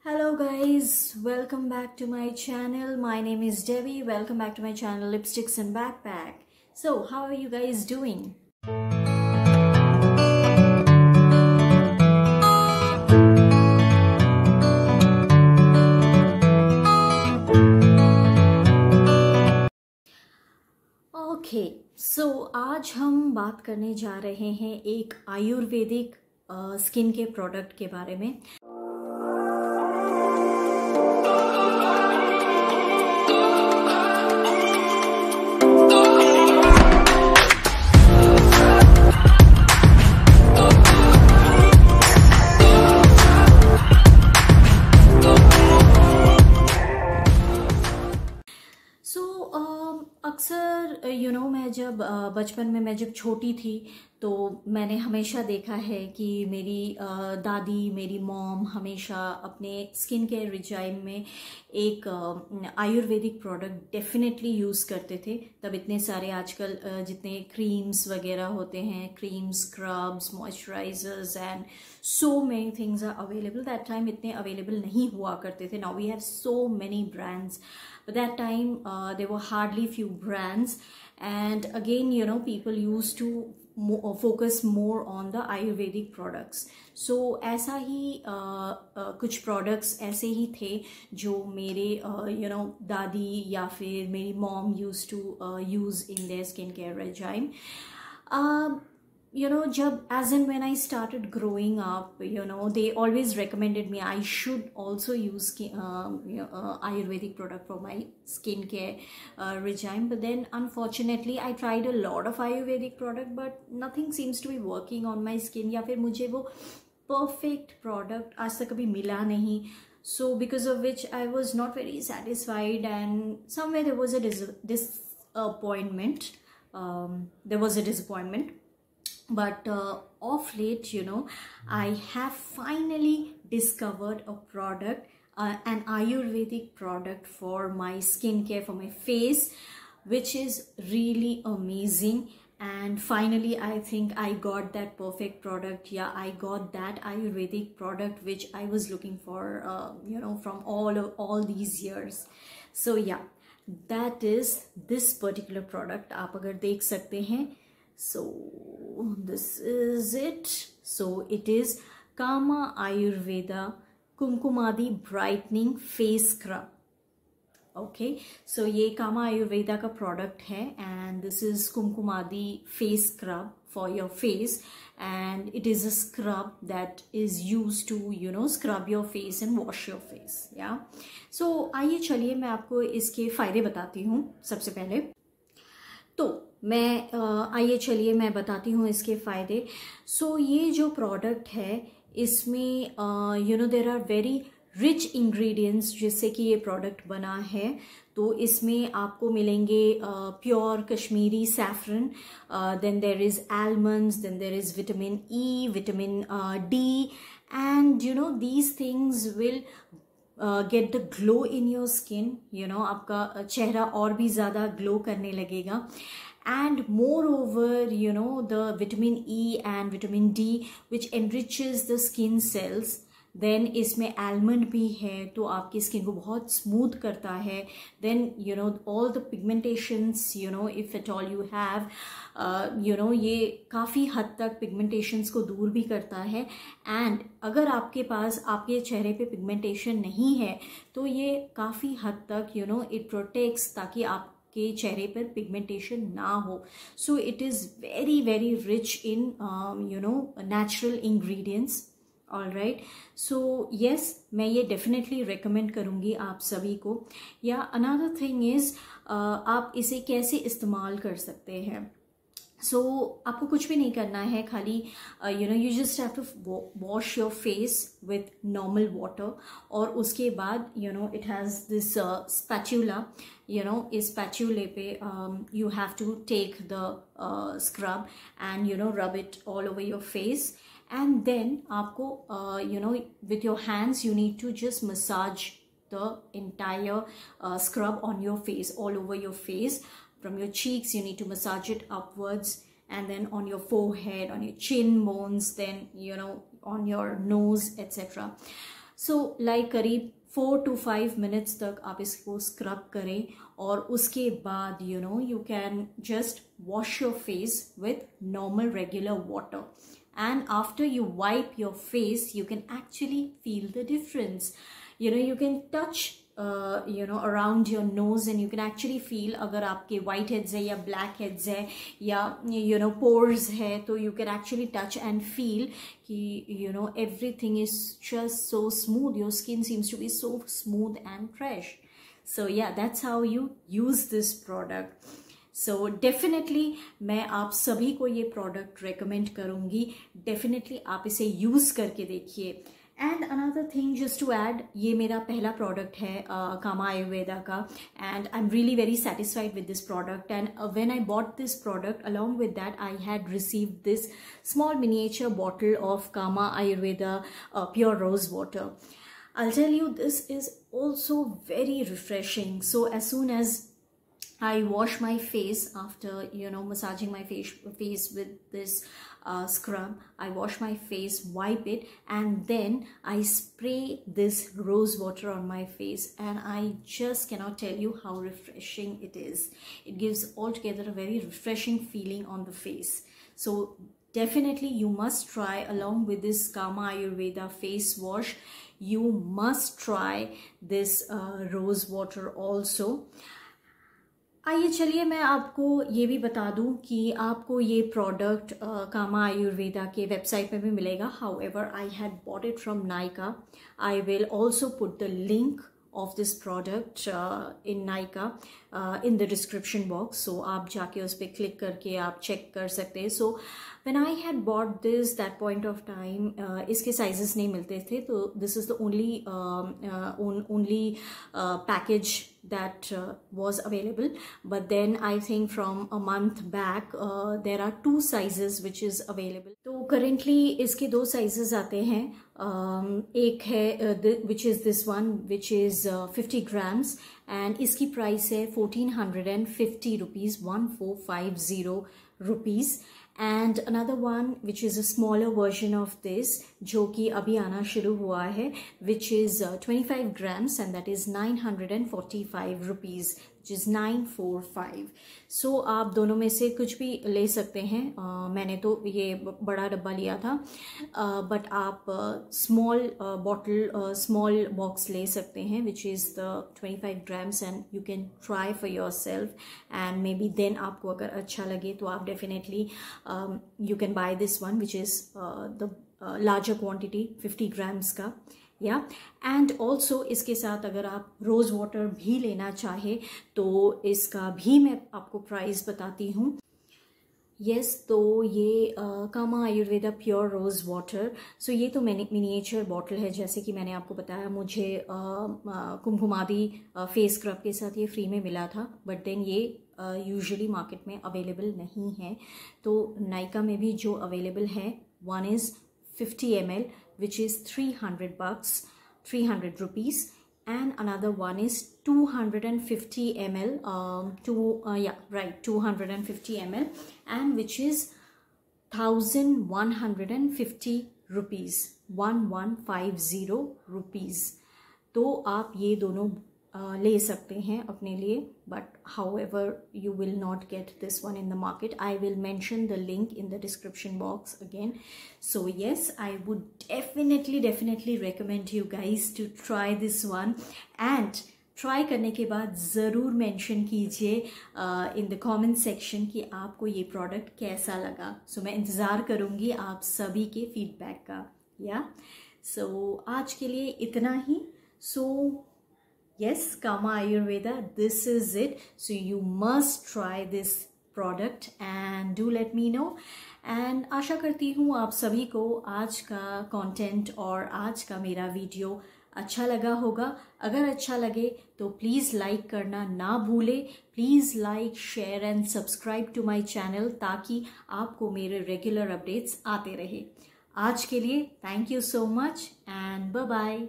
Hello guys, welcome back to my channel. My name is Devi. Welcome back to my channel Lipsticks and Backpack. So, how are you guys doing? Okay so आज हम बात करने जा रहे हैं एक Ayurvedic skin के product के बारे में। अक्सर मैं जब बचपन में मैं जब छोटी थी तो मैंने हमेशा देखा है कि मेरी दादी मेरी मॉम हमेशा अपने स्किन केयर रिजाइम में एक आयुर्वेदिक प्रोडक्ट डेफिनेटली यूज़ करते थे। तब इतने सारे आजकल जितने क्रीम्स वगैरह होते हैं, creams, scrubs, moisturizers and so many things are available. That time इतने अवेलेबल नहीं हुआ करते थे। Now we have so many brands, but that time there were hardly few brands, and again people used to focus more on the ayurvedic products. So ऐसा ही कुछ products ऐसे ही थे जो मेरे दादी या फिर मेरी mom used to use in their skincare regime. जब as and when I started growing up, they always recommended me I should also use Ayurvedic product for my skincare regime. But then unfortunately I tried a lot of Ayurvedic product but nothing seems to be working on my skin, या फिर मुझे वो perfect product आज तक कभी मिला नहीं. So because of which I was not very satisfied, and somewhere there was a disappointment. But of late, I have finally discovered a product, an Ayurvedic product for my skincare, for my face, which is really amazing. And finally, I think I got that perfect product. Yeah, I got that Ayurvedic product which I was looking for, from all these years. So yeah, that is this particular product. आप अगर देख सकते हैं. So this is it. So it is Kama Ayurveda Kumkumadi Brightening Face Scrub. Okay, so ये Kama Ayurveda का product है, and this is Kumkumadi face scrub for your face, and it is a scrub that is used to scrub your face and wash your face. Yeah, so आइए चलिए मैं आपको इसके फायदे बताती हूँ. सबसे पहले तो आइए चलिए मैं बताती हूँ इसके फ़ायदे. सो ये जो प्रोडक्ट है इसमें there are very rich ingredients जिससे कि ये प्रोडक्ट बना है. तो इसमें आपको मिलेंगे pure Kashmiri saffron, then there is almonds, then there is vitamin E, vitamin D, and these things will get the glow in your skin. आपका चेहरा और भी ज़्यादा ग्लो करने लगेगा. And moreover, the vitamin E and vitamin D which enriches the skin cells. Then इसमें almond भी है तो आपकी स्किन को बहुत स्मूथ करता है. Then all the pigmentations, if at all you have, ये काफ़ी हद तक pigmentations को दूर भी करता है. And अगर आपके पास आपके चेहरे पे pigmentation नहीं है तो ये काफ़ी हद तक it protects ताकि आप के चेहरे पर पिगमेंटेशन ना हो. So it is very very rich in natural ingredients. All right, so yes, मैं ये डेफिनेटली रेकमेंड करूँगी आप सभी को. या अनदर थिंग इज़ आप इसे कैसे इस्तेमाल कर सकते हैं. सो आपको कुछ भी नहीं करना है, खाली you just have to wash your face with normal water. और उसके बाद इट हैज़ दिस स्पैचुला. इस स्पैचुले पे you have to take the scrub and rub it all over your face. And then आपको with your hands you need to just massage the entire scrub on your face, all over your face. From your cheeks you need to massage it upwards, and then on your forehead, on your chin bones, then on your nose, etc. So like करीब 4 to 5 minutes तक आप इसको scrub करें और उसके बाद you can just wash your face with normal regular water. And after you wipe your face, you can actually feel the difference. You can touch around your nose and you can actually feel अगर आपके white heads है या black heads है या pores है, तो you can actually touch and feel कि everything is just so smooth. Your skin seems to be so smooth and fresh. So yeah, that's how you use this product. So definitely मैं आप सभी को ये product recommend करूँगी. Definitely आप इसे use करके देखिए. And another thing just to add, ये मेरा पहला product है कामा आयुर्वेदा का, and I'm really very satisfied with this product. And when I bought this product, along with that I had received this small miniature bottle of Kama Ayurveda pure rose water. I'll tell you, this is also very refreshing. So as soon as I wash my face after massaging my face with this scrub, I wash my face, wipe it, and then I spray this rose water on my face, and I just cannot tell you how refreshing it is. It gives altogether a very refreshing feeling on the face. So definitely you must try, along with this Kama Ayurveda face wash, you must try this rose water also. आइए चलिए मैं आपको ये भी बता दूं कि आपको ये प्रोडक्ट कामा आयुर्वेदा के वेबसाइट पे भी मिलेगा. However I had bought it from Nykaa. I will also put the link of this product in Nykaa in the description box, so आप जाके उस पर क्लिक करके आप चेक कर सकते हैं. So when I had bought this, that point of time इसके sizes नहीं मिलते थे, तो this is the only package that was available. But then I think from a month back there are 2 sizes which is available. तो currently इसके 2 sizes आते हैं. एक है which is this one, which is 50 grams, and इसकी price है 1450 rupees, 1450 rupees. And another one which is a smaller version of this, जो कि अभी आना शुरू हुआ है, which is 25 grams, and that is 945 rupees, which is 945. So आप दोनों में से कुछ भी ले सकते हैं. मैंने तो ये बड़ा डब्बा लिया था, बट आप small bottle, small box ले सकते हैं, which is the 25 grams, and you can try for yourself, and maybe then आपको अगर अच्छा लगे तो आप definitely you can buy this one, which is the larger quantity, 50 grams का. या एंड ऑल्सो इसके साथ अगर आप रोज़ वाटर भी लेना चाहे तो इसका भी मैं आपको प्राइस बताती हूँ. यस, तो ये कामा आयुर्वेदा प्योर रोज़ वाटर. सो ये तो मैंने मिनिएचर बॉटल है, जैसे कि मैंने आपको बताया मुझे कुमकुमादी फेस स्क्रब के साथ ये फ्री में मिला था, बट देन ये यूजुअली मार्केट में अवेलेबल नहीं है. तो नायका में भी जो अवेलेबल है, one is 50 ml, which is $300, 300 rupees, and another one is 250 ml, 250 ml, and which is 1150 rupees, 1150 rupees. तो आप ये दोनों ले सकते हैं अपने लिए, but however you will not get this one in the market. I will mention the link in the description box again. So yes, I would definitely recommend you guys to try this one, and try करने के बाद ज़रूर mention कीजिए in the comment section कि आपको ये product कैसा लगा. So मैं इंतज़ार करूँगी आप सभी के feedback का. Yeah, so आज के लिए इतना ही. So yes, Kama Ayurveda, this is it. So you must try this product and do let me know. And आशा करती हूँ आप सभी को आज का कंटेंट और आज का मेरा वीडियो अच्छा लगा होगा. अगर अच्छा लगे तो प्लीज़ लाइक करना ना भूले. Please like, share and subscribe to my channel, ताकि आपको मेरे रेगुलर अपडेट्स आते रहे. आज के लिए thank you so much and bye bye.